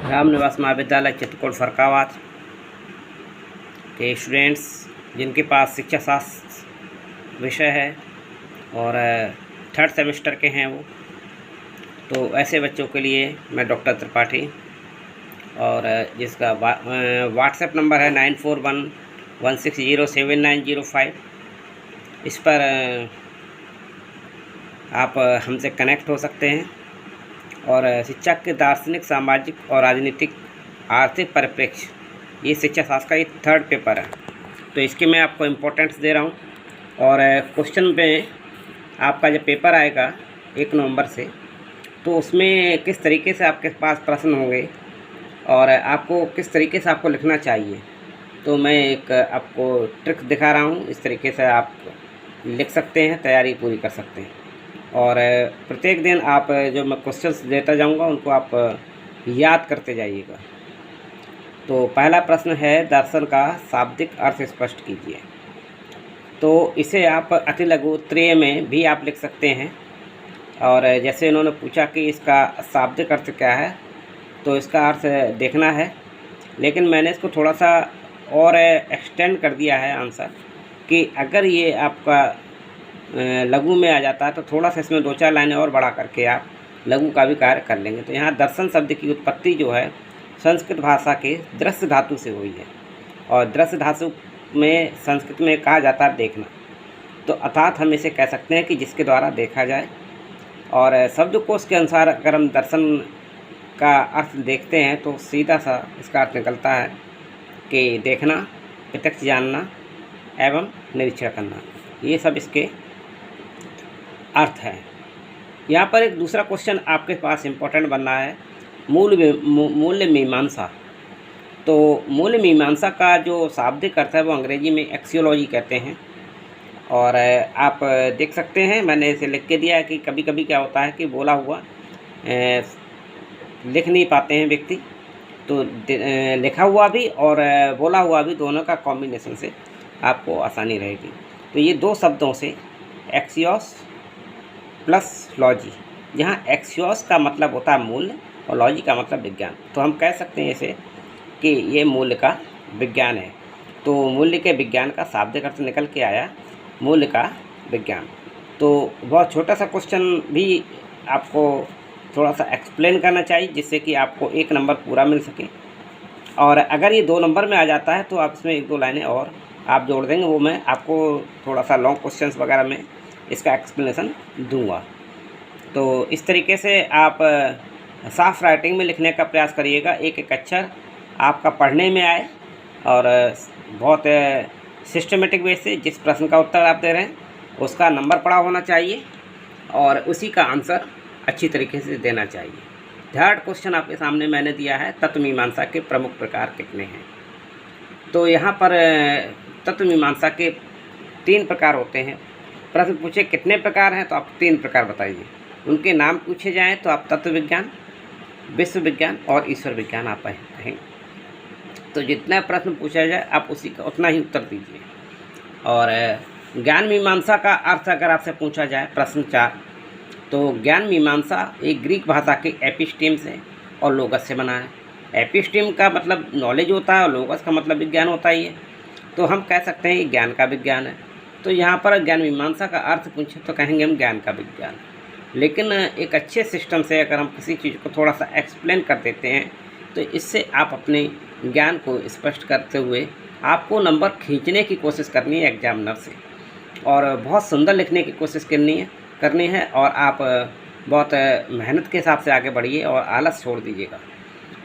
रामनिवास महाविद्यालय चित्रकूट फरक्काबाद के स्टूडेंट्स जिनके पास शिक्षा शास्त्र विषय है और थर्ड सेमेस्टर के हैं वो, तो ऐसे बच्चों के लिए मैं डॉक्टर त्रिपाठी और जिसका व्हाट्सएप नंबर है 9411607905। इस पर आप हमसे कनेक्ट हो सकते हैं और शिक्षा के दार्शनिक, सामाजिक और राजनीतिक आर्थिक परिप्रेक्ष्य, ये शिक्षा शास्त्र का ये थर्ड पेपर है, तो इसके मैं आपको इम्पोर्टेंस दे रहा हूँ। और क्वेश्चन में आपका जब पेपर आएगा 1 नवंबर से, तो उसमें किस तरीके से आपके पास प्रश्न होंगे और आपको किस तरीके से आपको लिखना चाहिए, तो मैं एक आपको ट्रिक दिखा रहा हूँ। इस तरीके से आप लिख सकते हैं, तैयारी पूरी कर सकते हैं। और प्रत्येक दिन आप जो मैं क्वेश्चंस देता जाऊंगा उनको आप याद करते जाइएगा। तो पहला प्रश्न है, दर्शन का शाब्दिक अर्थ स्पष्ट कीजिए। तो इसे आप अति लघु उत्तरीय में भी आप लिख सकते हैं। और जैसे इन्होंने पूछा कि इसका शाब्दिक अर्थ क्या है, तो इसका अर्थ देखना है, लेकिन मैंने इसको थोड़ा सा और एक्सटेंड कर दिया है आंसर कि अगर ये आपका लघु में आ जाता है तो थोड़ा सा इसमें 2-4 लाइनें और बढ़ा करके आप लघु का भी कार्य कर लेंगे। तो यहाँ दर्शन शब्द की उत्पत्ति जो है संस्कृत भाषा के दृश्य धातु से हुई है, और दृश्य धातु में संस्कृत में कहा जाता है देखना। तो अर्थात हम इसे कह सकते हैं कि जिसके द्वारा देखा जाए। और शब्दकोश के अनुसार अगर हम दर्शन का अर्थ देखते हैं तो सीधा सा इसका अर्थ निकलता है कि देखना, प्रत्यक्ष जानना एवं निरीक्षण करना, ये सब इसके अर्थ है। यहाँ पर एक दूसरा क्वेश्चन आपके पास इम्पोर्टेंट बनना है, मूल्य मीमांसा। तो मूल्य मीमांसा का जो शाब्दिक अर्थ है वो अंग्रेजी में एक्सियोलॉजी कहते हैं। और आप देख सकते हैं, मैंने इसे लिख के दिया है कि कभी कभी क्या होता है कि बोला हुआ लिख नहीं पाते हैं व्यक्ति, तो लिखा हुआ भी और बोला हुआ भी दोनों का कॉम्बिनेशन से आपको आसानी रहेगी। तो ये 2 शब्दों से एक्सियोस प्लस लॉजी, जहाँ एक्सियोस का मतलब होता है मूल्य और लॉजी का मतलब विज्ञान, तो हम कह सकते हैं इसे कि ये मूल्य का विज्ञान है। तो मूल्य के विज्ञान का शाब्दिक अर्थ निकल के आया मूल्य का विज्ञान। तो बहुत छोटा सा क्वेश्चन भी आपको थोड़ा सा एक्सप्लेन करना चाहिए जिससे कि आपको 1 नंबर पूरा मिल सके। और अगर ये 2 नंबर में आ जाता है तो आप इसमें 1-2 लाइनें और आप जोड़ देंगे, वो मैं आपको थोड़ा सा लॉन्ग क्वेश्चंस वगैरह में इसका एक्सप्लेनेशन दूंगा। तो इस तरीके से आप साफ राइटिंग में लिखने का प्रयास करिएगा, एक एक अक्षर आपका पढ़ने में आए और बहुत सिस्टमेटिक वे से जिस प्रश्न का उत्तर आप दे रहे हैं उसका नंबर पड़ा होना चाहिए और उसी का आंसर अच्छी तरीके से देना चाहिए। थर्ड क्वेश्चन आपके सामने मैंने दिया है, तत्व मीमांसा के प्रमुख प्रकार कितने हैं। तो यहाँ पर तत्व मीमांसा के 3 प्रकार होते हैं। प्रश्न पूछे कितने प्रकार हैं तो आप 3 प्रकार बताइए। उनके नाम पूछे जाएँ तो आप तत्व विज्ञान, विश्व विज्ञान और ईश्वर विज्ञान आप कहें। तो जितना प्रश्न पूछा जाए आप उसी का उतना ही उत्तर दीजिए। और ज्ञान मीमांसा का अर्थ अगर आपसे पूछा जाए प्रश्न 4, तो ज्ञान मीमांसा एक ग्रीक भाषा के एपिस्टीम से और लोगस से बना है। एपिस्टीम का मतलब नॉलेज होता है और लोगस का मतलब विज्ञान होता ही है, तो हम कह सकते हैं ये ज्ञान का विज्ञान है। तो यहाँ पर ज्ञान मीमांसा का अर्थ पूछे तो कहेंगे हम ज्ञान का विज्ञान। लेकिन एक अच्छे सिस्टम से अगर हम किसी चीज़ को थोड़ा सा एक्सप्लेन कर देते हैं तो इससे आप अपने ज्ञान को स्पष्ट करते हुए आपको नंबर खींचने की कोशिश करनी है एग्जामिनर से, और बहुत सुंदर लिखने की कोशिश करनी है और आप बहुत मेहनत के हिसाब से आगे बढ़िए और आलस छोड़ दीजिएगा।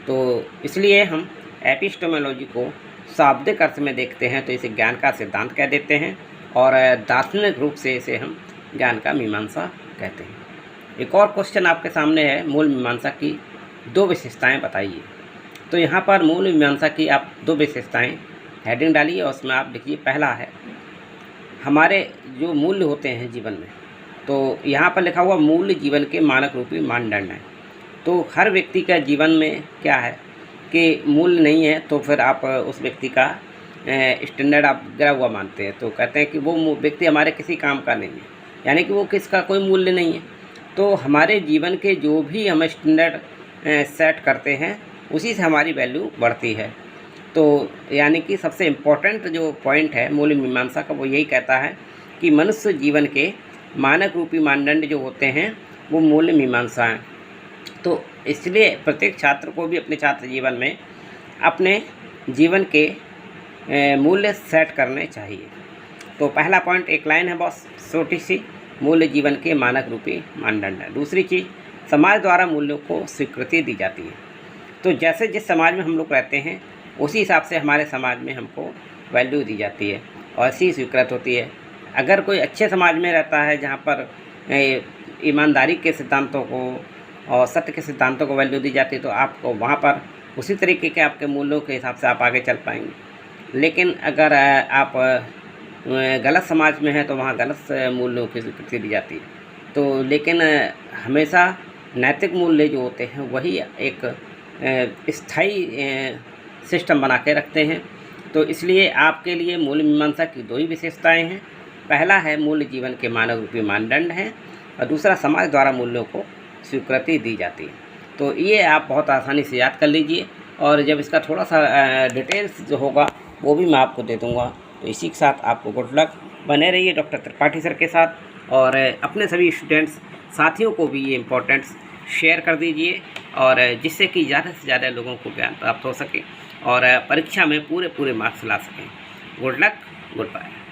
तो इसलिए हम एपिस्टेमोलॉजी को शाब्दिक अर्थ में देखते हैं तो इसे ज्ञान का सिद्धांत कह देते हैं और दार्शनिक रूप से इसे हम ज्ञान का मीमांसा कहते हैं। एक और क्वेश्चन आपके सामने है, मूल मीमांसा की 2 विशेषताएं बताइए। तो यहाँ पर मूल मीमांसा की आप 2 विशेषताएं हेडिंग डालिए और उसमें आप लिखिए। पहला है हमारे जो मूल्य होते हैं जीवन में, तो यहाँ पर लिखा हुआ मूल्य जीवन के मानक रूपी मानदंड हैं। तो हर व्यक्ति का जीवन में क्या है कि मूल्य नहीं है तो फिर आप उस व्यक्ति का स्टैंडर्ड आप गिरा हुआ मानते हैं, तो कहते हैं कि वो व्यक्ति हमारे किसी काम का नहीं है, यानी कि वो किसका कोई मूल्य नहीं है। तो हमारे जीवन के जो भी हम स्टैंडर्ड सेट करते हैं उसी से हमारी वैल्यू बढ़ती है। तो यानी कि सबसे इम्पोर्टेंट जो पॉइंट है मूल्य मीमांसा का, वो यही कहता है कि मनुष्य जीवन के मानक रूपी मानदंड जो होते हैं वो मूल्य मीमांसा हैं। तो इसलिए प्रत्येक छात्र को भी अपने छात्र जीवन में अपने जीवन के मूल्य सेट करने चाहिए। तो पहला पॉइंट, एक लाइन है बस छोटी सी, मूल्य जीवन के मानक रूपी मानदंड है। दूसरी चीज़, समाज द्वारा मूल्यों को स्वीकृति दी जाती है। तो जैसे जिस समाज में हम लोग रहते हैं उसी हिसाब से हमारे समाज में हमको वैल्यू दी जाती है और ऐसी स्वीकृत होती है। अगर कोई अच्छे समाज में रहता है जहाँ पर ईमानदारी के सिद्धांतों को और सत्य के सिद्धांतों को वैल्यू दी जाती है, तो आपको वहाँ पर उसी तरीके के आपके मूल्यों के हिसाब से आप आगे चल पाएंगे। लेकिन अगर आप गलत समाज में हैं तो वहाँ गलत मूल्यों की स्वीकृति दी जाती है। तो लेकिन हमेशा नैतिक मूल्य जो होते हैं वही एक स्थायी सिस्टम बना के रखते हैं। तो इसलिए आपके लिए मूल्य मीमांसा की दो ही विशेषताएं हैं। पहला है मूल्य जीवन के मानव रूपी मानदंड हैं और दूसरा समाज द्वारा मूल्यों को स्वीकृति दी जाती है। तो ये आप बहुत आसानी से याद कर लीजिए और जब इसका थोड़ा सा डिटेल्स जो होगा वो भी मैं आपको दे दूँगा। तो इसी के साथ आपको गुड लक, बने रहिए डॉक्टर त्रिपाठी सर के साथ और अपने सभी स्टूडेंट्स साथियों को भी ये इम्पोर्टेंट्स शेयर कर दीजिए और जिससे कि ज़्यादा से ज़्यादा लोगों को ज्ञान प्राप्त हो सके और परीक्षा में पूरे मार्क्स ला सकें। Good luck, good bye.